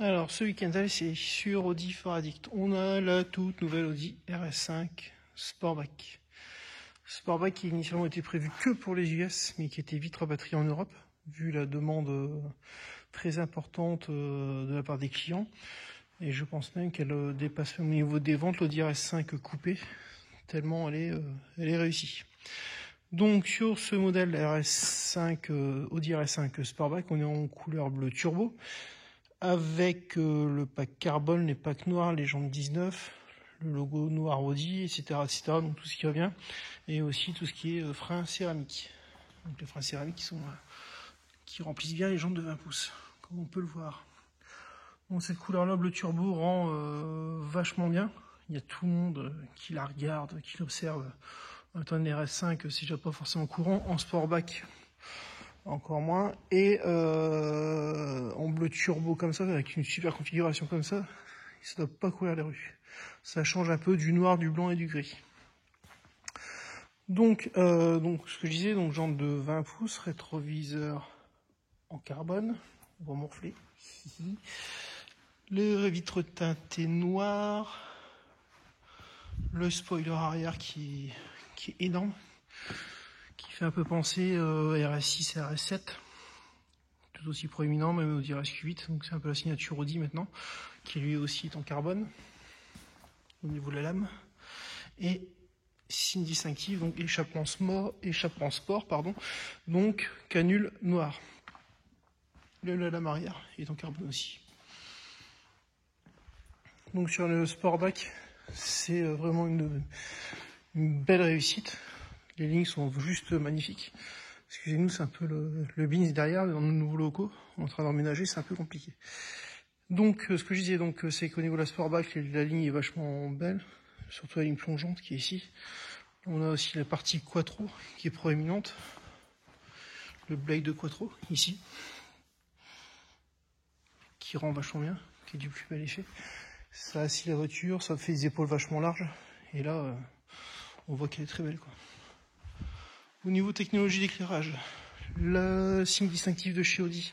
Alors, ce week-end, allez, c'est sur Audi Faradict. On a la toute nouvelle Audi RS5 Sportback. Sportback qui initialement était prévu que pour les US, mais qui était vite rapatrié en Europe, vu la demande très importante de la part des clients. Et je pense même qu'elle dépasse au niveau des ventes l'Audi RS5 coupé, tellement elle est réussie. Donc sur ce modèle RS5, Audi RS5 Sportback, on est en couleur bleu turbo, avec le pack carbone, les packs noirs, les jantes 19, le logo noir Audi, etc., etc. Donc tout ce qui revient, et aussi tout ce qui est freins céramiques. Donc les freins céramiques qui remplissent bien les jantes de 20 pouces, comme on peut le voir. Bon, cette couleur-là, bleu turbo, rend vachement bien. Il y a tout le monde qui la regarde, qui l'observe. En temps de RS5, c'est déjà pas forcément courant. En Sportback, encore moins. Et en bleu turbo comme ça, avec une super configuration comme ça, ça ne doit pas courir les rues. Ça change un peu du noir, du blanc et du gris. Donc ce que je disais, donc jante de 20 pouces, rétroviseur en carbone, remorflé. Les vitres teintées noires, le spoiler arrière qui est énorme, qui fait un peu penser RS6 et RS7, tout aussi proéminent, même au RSQ8, donc c'est un peu la signature Audi maintenant, qui lui aussi est en carbone, au niveau de la lame, et signe distinctif, donc échappement sport, donc canule noire. La lame arrière est en carbone aussi. Donc sur le Sportback, c'est vraiment une belle réussite. Les lignes sont juste magnifiques. Excusez-nous, c'est un peu le bins derrière, dans nos nouveaux locaux. On est en train d'emménager, c'est un peu compliqué. Donc ce que je disais, c'est qu'au niveau de la Sportback, la ligne est vachement belle, surtout la ligne plongeante qui est ici. On a aussi la partie quattro qui est proéminente, le blade de quattro ici, qui rend vachement bien, qui est du plus bel effet. Ça assit la voiture, ça fait des épaules vachement larges, et là on voit qu'elle est très belle, quoi. Au niveau technologie d'éclairage, le signe distinctif de chez Audi,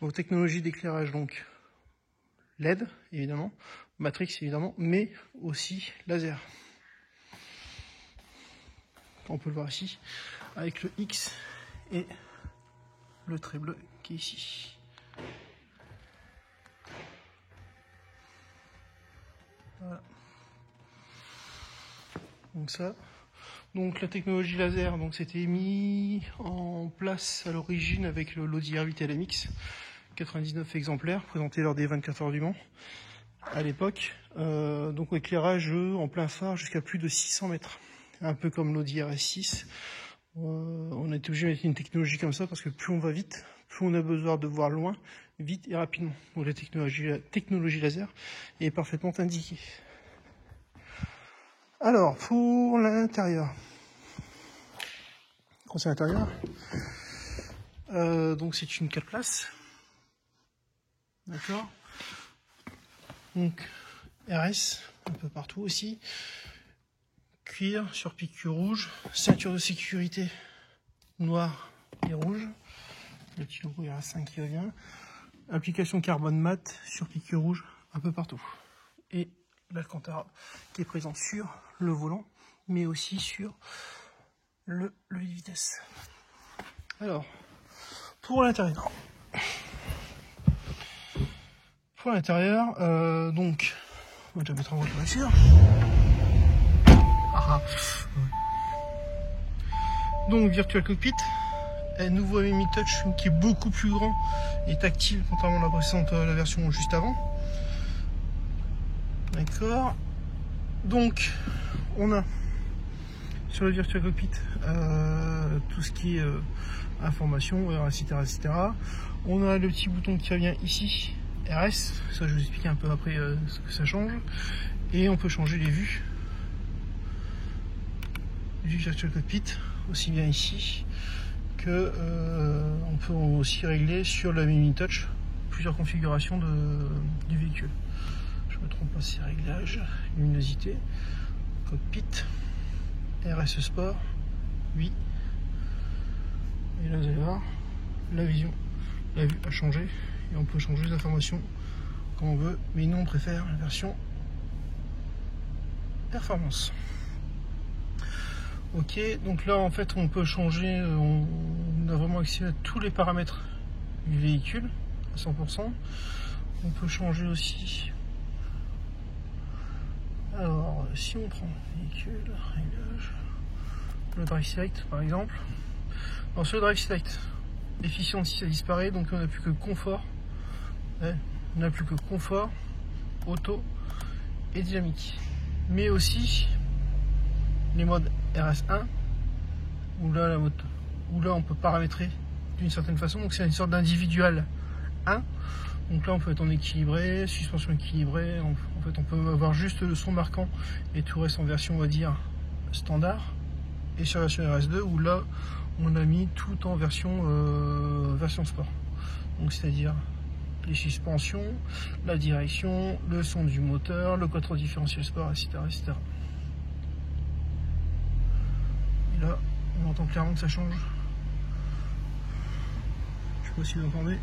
donc technologie d'éclairage, donc LED évidemment, Matrix évidemment, mais aussi laser. On peut le voir ici, avec le X et le trait bleu qui est ici. Voilà. Donc ça. Donc la technologie laser, donc c'était mis en place à l'origine avec l'Audi R8 LMX, 99 exemplaires présentés lors des 24 heures du Mans à l'époque. Donc éclairage en plein phare jusqu'à plus de 600 mètres, un peu comme l'Audi RS6. On a été obligé de mettre une technologie comme ça parce que plus on va vite, plus on a besoin de voir loin, vite et rapidement. Donc la technologie laser est parfaitement indiquée. Alors, pour l'intérieur, concernant l'intérieur, donc c'est une 4 places, d'accord, donc RS, un peu partout aussi, cuir sur piqûre rouge, ceinture de sécurité noire et rouge, le petit logo RS5 qui revient, application carbone mat sur piqûre rouge un peu partout, et l'Alcantara qui est présent sur le volant, mais aussi sur le levier de vitesse. Alors, pour l'intérieur. Donc, on va déjà mettre en route la voiture. Donc, Virtual Cockpit, un nouveau MMI Touch qui est beaucoup plus grand et tactile, contrairement à la précédente, la version juste avant. D'accord. Donc, on a sur le Virtual Cockpit tout ce qui est information, etc., etc. On a le petit bouton qui revient ici, RS. Ça, je vous explique un peu après ce que ça change. Et on peut changer les vues du Virtual Cockpit, aussi bien ici que on peut aussi régler sur la Mini Touch plusieurs configurations du véhicule. Je ne me trompe pas, c'est réglage, luminosité, cockpit, RS Sport, oui. Et là vous allez voir, la vue a changé et on peut changer les informations quand on veut, mais nous on préfère la version performance. Ok, donc là en fait on peut changer, on a vraiment accès à tous les paramètres du véhicule à 100%. On peut changer aussi. Alors si on prend véhicule, réglage, le drive select par exemple. Alors sur le drive select, l'efficiency ça disparaît, donc on n'a plus que confort. Ouais, on n'a plus que confort, auto et dynamique. Mais aussi les modes RS1 où là on peut paramétrer d'une certaine façon, donc c'est une sorte d'individual 1. Donc là on peut être en équilibré, suspension équilibrée, en fait on peut avoir juste le son marquant et tout reste en version on va dire standard. Et sur la version RS2 où là on a mis tout en version sport, donc c'est à dire les suspensions, la direction, le son du moteur, le contrôle différentiel sport, etc., etc. Et là on entend clairement que ça change. Je sais pas si vous entendez.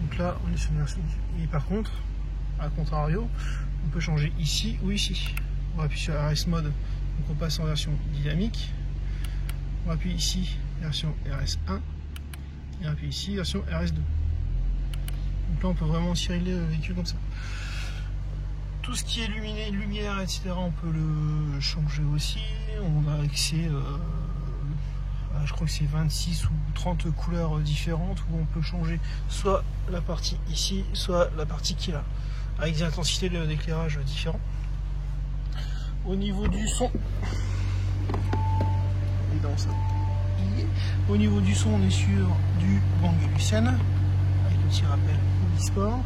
Donc là on est sur une version. Et par contre, à contrario, on peut changer ici ou ici. On appuie sur RS mode, donc on passe en version dynamique. On appuie ici, version RS1. Et on appuie ici, version RS2. Donc là on peut vraiment tirer le véhicule comme ça. Tout ce qui est lumière, etc., on peut le changer aussi. On a accès, je crois que c'est 26 ou 30 couleurs différentes où on peut changer soit la partie ici, soit la partie qui est là, avec des intensités d'éclairage différents. Au niveau du son, au niveau du son, on est sur du Bang & Olufsen avec le petit rappel e-sport.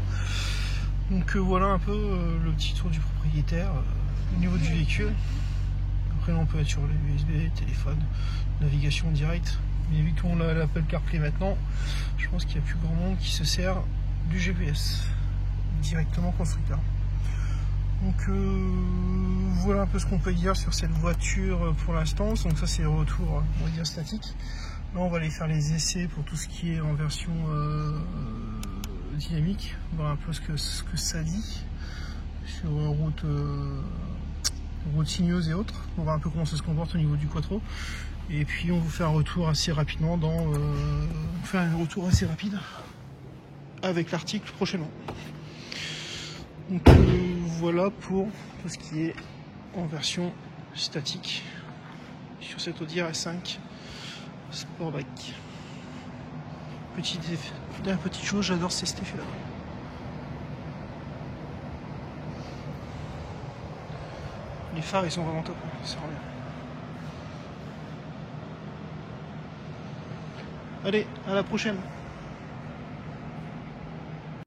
Donc voilà un peu le petit tour du propriétaire au niveau du véhicule. Après on peut être sur les USB, téléphone, navigation directe. Mais vu qu'on a l'Apple CarPlay maintenant, je pense qu'il n'y a plus grand monde qui se sert du GPS directement constructeur. Donc voilà un peu ce qu'on peut dire sur cette voiture pour l'instant. Donc ça c'est le retour on va dire statique. Là on va aller faire les essais pour tout ce qui est en version dynamique, voir un peu ce que ça dit sur route sinueuse et autres. On va voir un peu comment ça se comporte au niveau du quattro. Et puis on vous fait un retour assez rapidement avec l'article prochainement. Donc voilà pour tout ce qui est en version statique sur cette Audi RS5 Sportback. Petite chose, j'adore cet effet là. Les phares ils sont vraiment top, ça rend bien. Allez, à la prochaine.